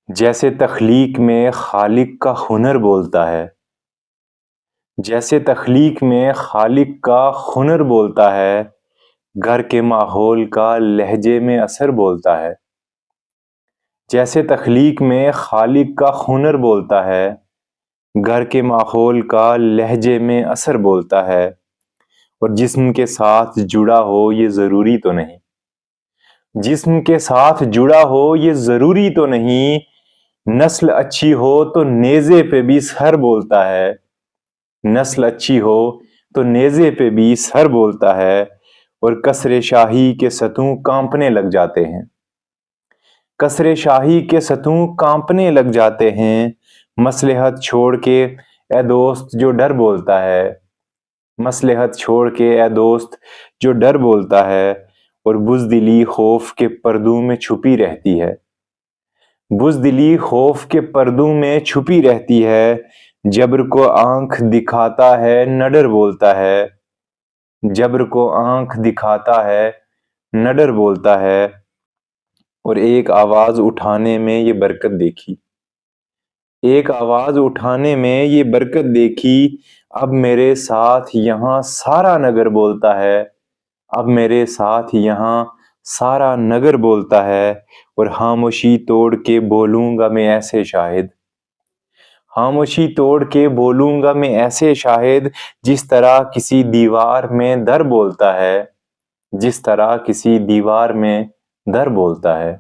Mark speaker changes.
Speaker 1: جیسے تخلیق میں خالق کا ہنر بولتا ہے، جیسے تخلیق میں خالق کا ہنر بولتا ہے، گھر کے ماحول کا لہجے میں اثر بولتا ہے۔ جیسے تخلیق میں خالق کا ہنر بولتا ہے، گھر کے ماحول کا لہجے میں اثر بولتا ہے، اور جسم کے ساتھ جڑا ہو یہ ضروری تو نہیں، جسم کے ساتھ جڑا ہو یہ ضروری تو نہیں، نسل اچھی ہو تو نیزے پہ بھی سر بولتا ہے، نسل اچھی ہو تو نیزے پہ بھی سر بولتا ہے، اور کسر شاہی کے ستون کانپنے لگ جاتے ہیں، کسر شاہی کے ستون کانپنے لگ جاتے ہیں، مصلحت چھوڑ کے اے دوست جو ڈر بولتا ہے، مصلحت چھوڑ کے اے دوست جو ڈر بولتا ہے، اور بزدلی خوف کے پردوں میں چھپی رہتی ہے، بزدلی خوف کے پردوں میں چھپی رہتی ہے، جبر کو آنکھ دکھاتا ہے نہ ڈر بولتا ہے، جبر کو آنکھ دکھاتا ہے نہ ڈر بولتا ہے، اور ایک آواز اٹھانے میں یہ برکت دیکھی، ایک آواز اٹھانے میں یہ برکت دیکھی، اب میرے ساتھ یہاں سارا نگر بولتا ہے، اب میرے ساتھ یہاں سارا نگر بولتا ہے، اور خاموشی توڑ کے بولوں گا میں ایسے شاہد، خاموشی توڑ کے بولوں گا میں ایسے شاہد، جس طرح کسی دیوار میں در بولتا ہے، جس طرح کسی دیوار میں در بولتا ہے۔